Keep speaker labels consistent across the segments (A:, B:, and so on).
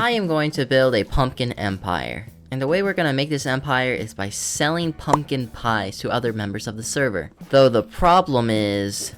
A: I am going to build a pumpkin empire. And the way we're gonna make this empire is by selling pumpkin pies to other members of the server. Though the problem is,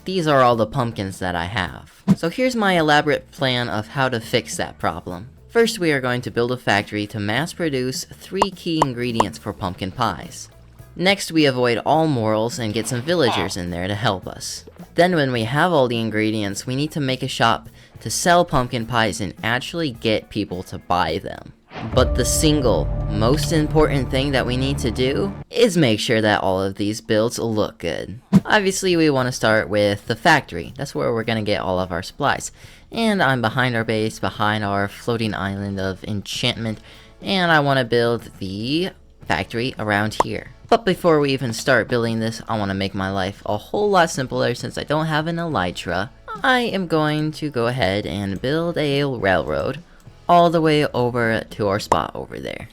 A: these are all the pumpkins that I have. So here's my elaborate plan of how to fix that problem. First, we are going to build a factory to mass produce 3 key ingredients for pumpkin pies. Next, we avoid all morals and get some villagers in there to help us. Then when we have all the ingredients, we need to make a shop to sell pumpkin pies and actually get people to buy them. But the single most important thing that we need to do is make sure that all of these builds look good. Obviously, we want to start with the factory. That's where we're going to get all of our supplies. And I'm behind our base, behind our floating island of enchantment, and I want to build the factory around here. But before we even start building this, I want to make my life a whole lot simpler since I don't have an elytra. I am going to go ahead and build a railroad all the way over to our spot over there.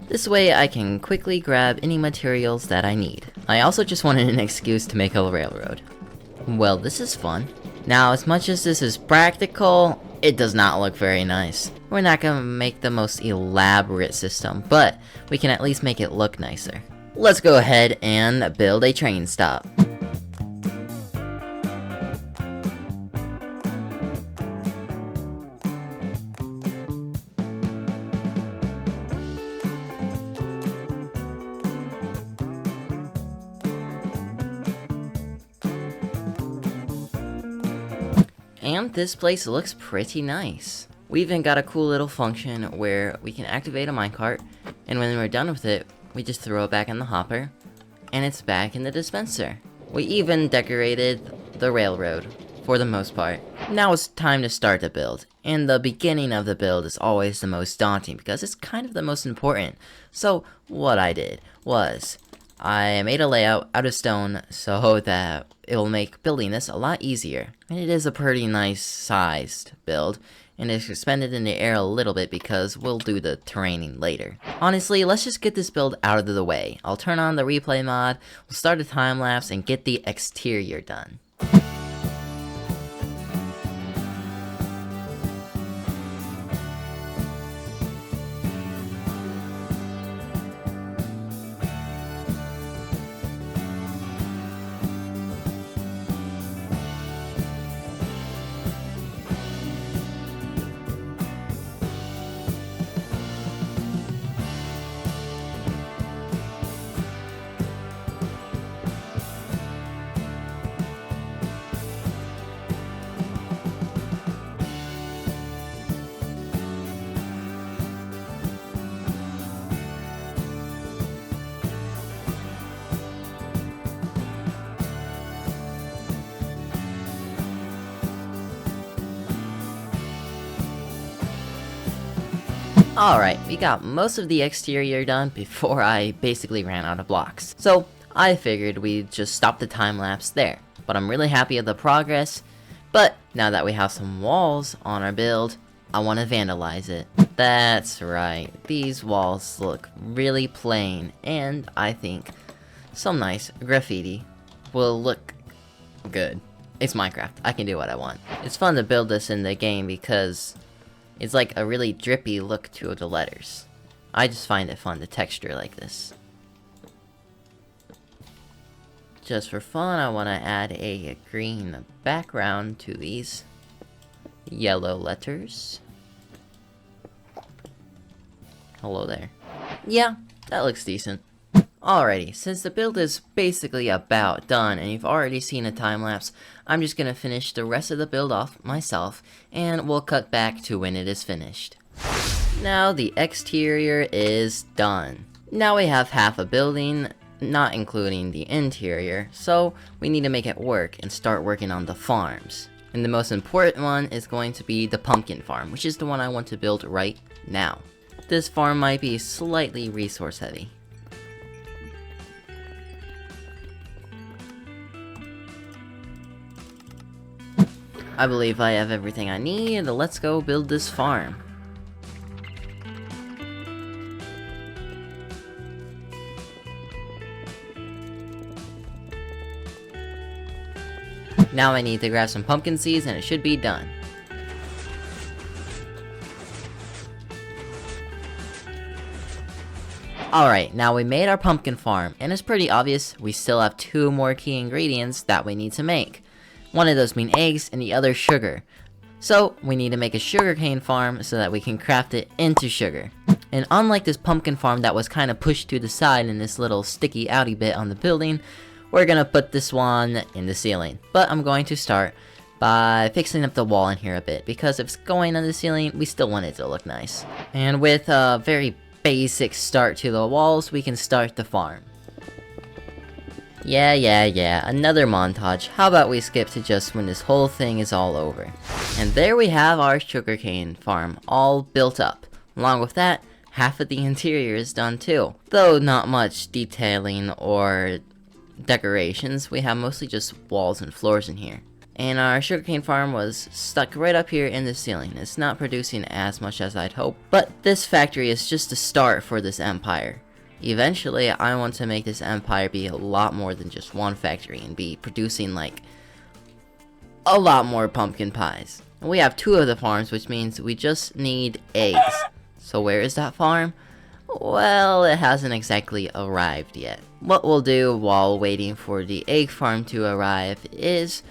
A: This way I can quickly grab any materials that I need. I also just wanted an excuse to make a railroad. Well, this is fun. Now, as much as this is practical, it does not look very nice. We're not gonna make the most elaborate system, but we can at least make it look nicer. Let's go ahead and build a train stop. And this place looks pretty nice. We even got a cool little function where we can activate a minecart, and when we're done with it, we just throw it back in the hopper, and it's back in the dispenser. We even decorated the railroad, for the most part. Now it's time to start the build, and the beginning of the build is always the most daunting because it's kind of the most important. So what I did was, I made a layout out of stone so that it will make building this a lot easier. And it is a pretty nice sized build, and it's suspended in the air a little bit because we'll do the terraining later. Honestly, let's just get this build out of the way. I'll turn on the replay mod, we'll start a time lapse, and get the exterior done. Alright, we got most of the exterior done before I basically ran out of blocks. So, I figured we'd just stop the time lapse there. But I'm really happy with the progress. But, now that we have some walls on our build, I want to vandalize it. That's right, these walls look really plain, and I think some nice graffiti will look good. It's Minecraft, I can do what I want. It's fun to build this in the game because it's like a really drippy look to the letters. I just find it fun to texture like this. Just for fun, I want to add a green background to these yellow letters. Hello there. Yeah, that looks decent. Alrighty, since the build is basically about done and you've already seen a time lapse, I'm just gonna finish the rest of the build off myself, and we'll cut back to when it is finished. Now the exterior is done. Now we have half a building, not including the interior, so we need to make it work and start working on the farms. And the most important one is going to be the pumpkin farm, which is the one I want to build right now. This farm might be slightly resource heavy. I believe I have everything I need, let's go build this farm. Now I need to grab some pumpkin seeds and it should be done. Alright, now we made our pumpkin farm, and it's pretty obvious we still have 2 more key ingredients that we need to make. One of those being eggs, and the other sugar. So, we need to make a sugarcane farm so that we can craft it into sugar. And unlike this pumpkin farm that was kind of pushed to the side in this little sticky outy bit on the building, we're gonna put this one in the ceiling. But I'm going to start by fixing up the wall in here a bit, because if it's going on the ceiling, we still want it to look nice. And with a very basic start to the walls, we can start the farm. Yeah, another montage. How about we skip to just when this whole thing is all over. And there we have our sugarcane farm all built up. Along with that, half of the interior is done too. Though not much detailing or decorations, we have mostly just walls and floors in here. And our sugarcane farm was stuck right up here in the ceiling. It's not producing as much as I'd hoped, but this factory is just a start for this empire. Eventually, I want to make this empire be a lot more than just one factory and be producing like a lot more pumpkin pies. And we have 2 of the farms, which means we just need eggs. So where is that farm? Well, it hasn't exactly arrived yet. What we'll do while waiting for the egg farm to arrive is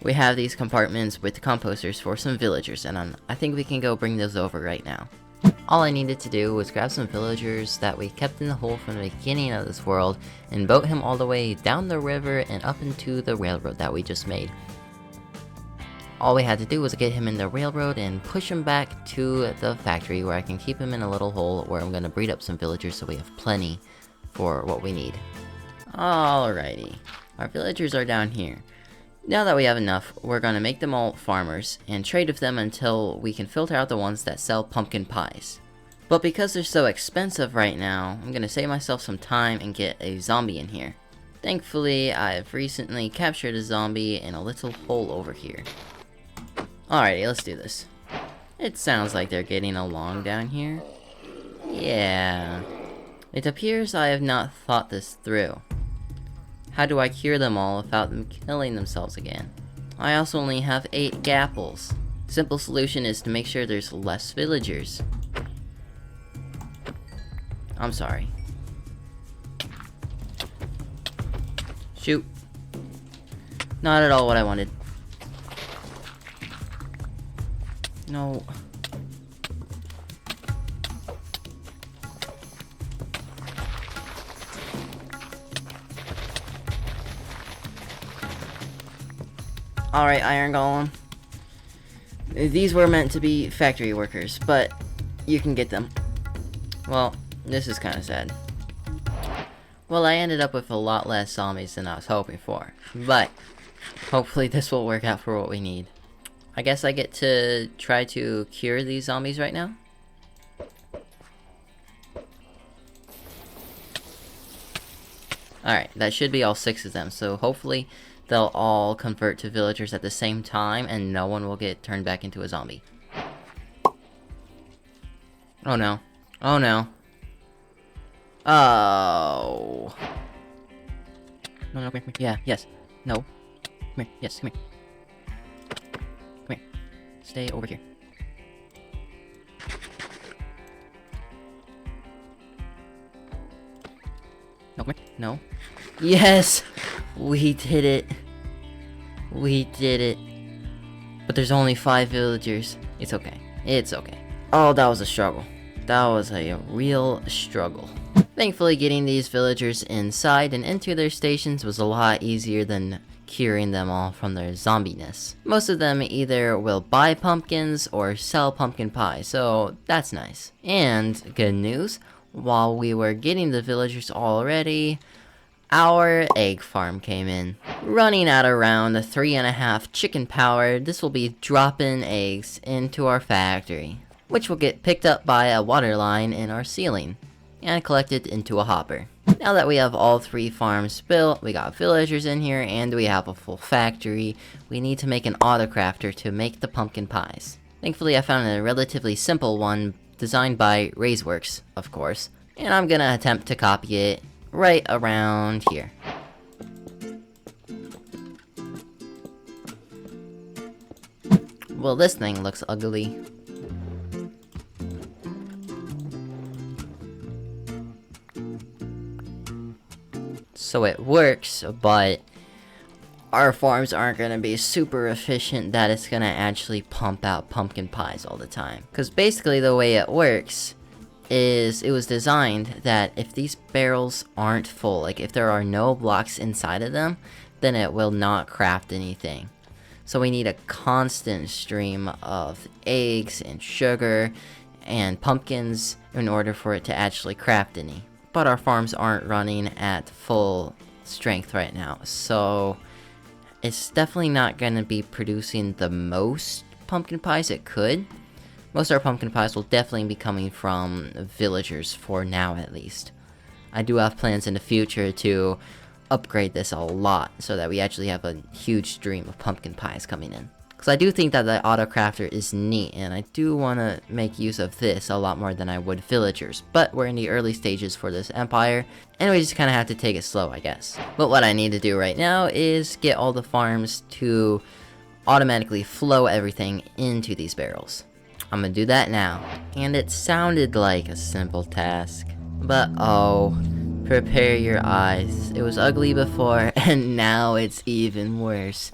A: we have these compartments with composters for some villagers, and I think we can go bring those over right now. All I needed to do was grab some villagers that we kept in the hole from the beginning of this world and boat him all the way down the river and up into the railroad that we just made. All we had to do was get him in the railroad and push him back to the factory where I can keep him in a little hole where I'm gonna breed up some villagers so we have plenty for what we need. Alrighty, our villagers are down here. Now that we have enough, we're gonna make them all farmers, and trade with them until we can filter out the ones that sell pumpkin pies. But because they're so expensive right now, I'm gonna save myself some time and get a zombie in here. Thankfully, I've recently captured a zombie in a little hole over here. Alrighty, let's do this. It sounds like they're getting along down here. Yeah. It appears I have not thought this through. How do I cure them all without them killing themselves again? I also only have 8 gapples. Simple solution is to make sure there's less villagers. I'm sorry. Shoot. Not at all what I wanted. No. Alright, Iron Golem. These were meant to be factory workers, but you can get them. Well, this is kind of sad. Well, I ended up with a lot less zombies than I was hoping for, but hopefully this will work out for what we need. I guess I get to try to cure these zombies right now? Alright, that should be all 6 of them, so hopefully they'll all convert to villagers at the same time and no one will get turned back into a zombie. Oh no. Oh no. Oh. No, come here. Yeah, yes. No. Come here. Yes, come here. Come here. Stay over here. No, come here. No. Yes! We did it. We did it. But there's only 5 villagers. It's okay. It's okay. Oh, that was a struggle. That was a real struggle. Thankfully, getting these villagers inside and into their stations was a lot easier than curing them all from their zombiness. Most of them either will buy pumpkins or sell pumpkin pie, so that's nice. And, good news, while we were getting the villagers all ready, our egg farm came in. Running at around 3.5 chicken power, this will be dropping eggs into our factory, which will get picked up by a water line in our ceiling, and collected into a hopper. Now that we have all 3 farms built, we got villagers in here, and we have a full factory, we need to make an autocrafter to make the pumpkin pies. Thankfully I found a relatively simple one, designed by Raiseworks, of course, and I'm gonna attempt to copy it right around here. Well, this thing looks ugly. So it works, but our farms aren't going to be super efficient that it's going to actually pump out pumpkin pies all the time. Because basically the way it works is it was designed that if these barrels aren't full, like if there are no blocks inside of them, then it will not craft anything. So we need a constant stream of eggs and sugar and pumpkins in order for it to actually craft any. But our farms aren't running at full strength right now, so it's definitely not going to be producing the most pumpkin pies it could. Most of our pumpkin pies will definitely be coming from villagers for now at least. I do have plans in the future to upgrade this a lot so that we actually have a huge stream of pumpkin pies coming in. Because I do think that the auto crafter is neat, and I do want to make use of this a lot more than I would villagers. But we're in the early stages for this empire, and we just kind of have to take it slow, I guess. But what I need to do right now is get all the farms to automatically flow everything into these barrels. I'm gonna do that now. And it sounded like a simple task, but oh, prepare your eyes. It was ugly before, and now it's even worse.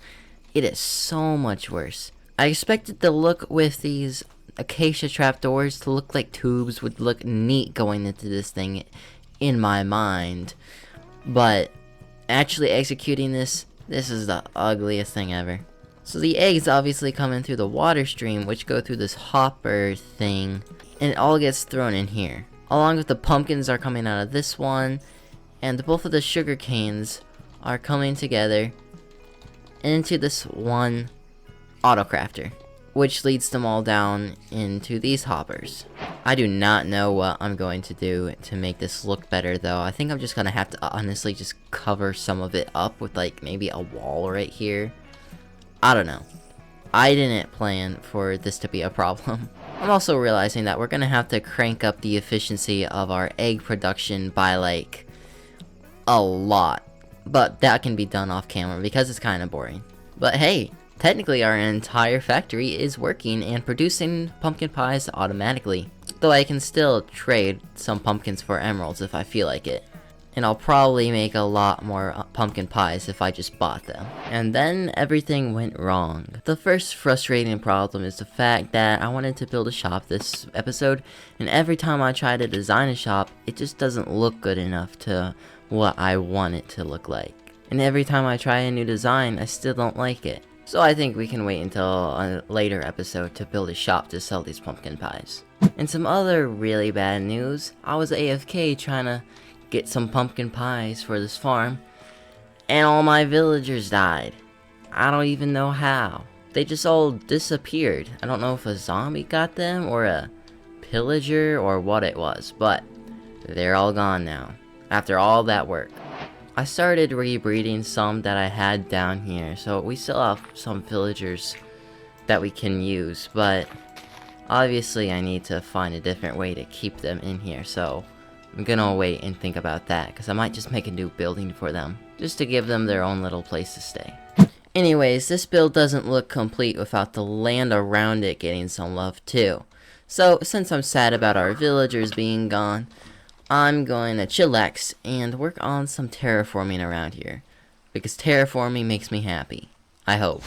A: It is so much worse. I expected the look with these acacia trapdoors to look like tubes would look neat going into this thing in my mind. But actually executing this is the ugliest thing ever. So the eggs obviously come in through the water stream, which go through this hopper thing, and it all gets thrown in here. Along with the pumpkins are coming out of this one, and both of the sugar canes are coming together into this one auto crafter, which leads them all down into these hoppers. I do not know what I'm going to do to make this look better though. I think I'm just gonna have to honestly just cover some of it up with like maybe a wall right here. I don't know. I didn't plan for this to be a problem. I'm also realizing that we're gonna have to crank up the efficiency of our egg production by like a lot. But that can be done off camera because it's kind of boring. But hey, technically our entire factory is working and producing pumpkin pies automatically. Though I can still trade some pumpkins for emeralds if I feel like it. And I'll probably make a lot more pumpkin pies if I just bought them. And then everything went wrong. The first frustrating problem is the fact that I wanted to build a shop this episode, and every time I try to design a shop, it just doesn't look good enough to what I want it to look like. And every time I try a new design, I still don't like it. So I think we can wait until a later episode to build a shop to sell these pumpkin pies. And some other really bad news, I was AFK trying to get some pumpkin pies for this farm, and all my villagers died. I don't even know how. They just all disappeared. I don't know if a zombie got them or a pillager or what it was, but they're all gone now after all that work. I started rebreeding some that I had down here, so we still have some villagers that we can use, but obviously I need to find a different way to keep them in here, so I'm gonna wait and think about that, because I might just make a new building for them, just to give them their own little place to stay. Anyways, this build doesn't look complete without the land around it getting some love too. So, since I'm sad about our villagers being gone, I'm going to chillax and work on some terraforming around here, because terraforming makes me happy. I hope.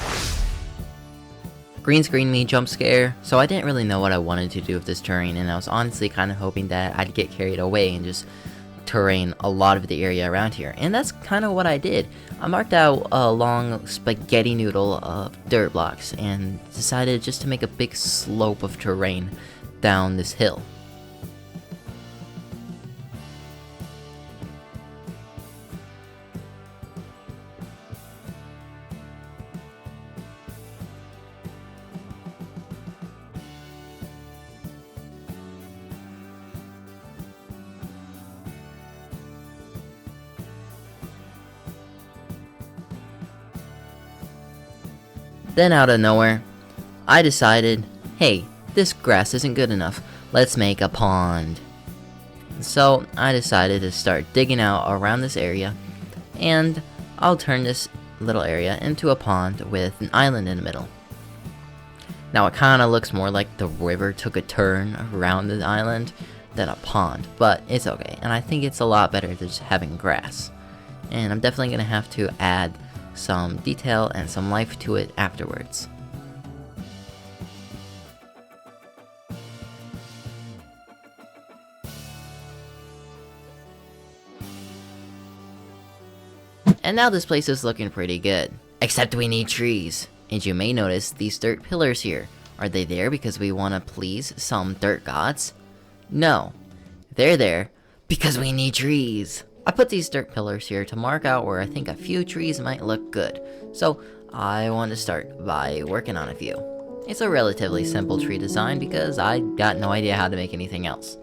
A: Green screen me jump scare, so I didn't really know what I wanted to do with this terrain, and I was honestly kind of hoping that I'd get carried away and just terrain a lot of the area around here, and that's kind of what I did. I marked out a long spaghetti noodle of dirt blocks and decided just to make a big slope of terrain down this hill. Then out of nowhere, I decided, hey, this grass isn't good enough, let's make a pond. So I decided to start digging out around this area, and I'll turn this little area into a pond with an island in the middle. Now it kinda looks more like the river took a turn around the island than a pond, but it's okay, and I think it's a lot better than just having grass. and I'm definitely gonna have to add some detail and some life to it afterwards. And now this place is looking pretty good. Except we need trees. And you may notice these dirt pillars here. Are they there because we want to please some dirt gods? No. They're there because we need trees. I put these dirt pillars here to mark out where I think a few trees might look good. So I want to start by working on a few. It's a relatively simple tree design because I got no idea how to make anything else.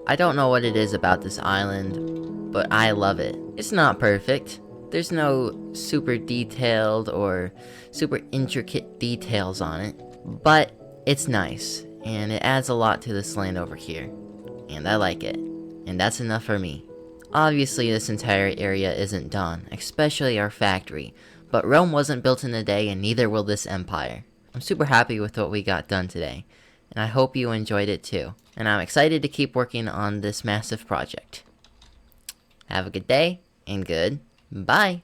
A: I don't know what it is about this island, but I love it. It's not perfect. There's no super detailed or super intricate details on it, but it's nice, and it adds a lot to this land over here. And I like it, and that's enough for me. Obviously this entire area isn't done, especially our factory, but Rome wasn't built in a day and neither will this empire. I'm super happy with what we got done today, and I hope you enjoyed it too. And I'm excited to keep working on this massive project. Have a good day, and good bye.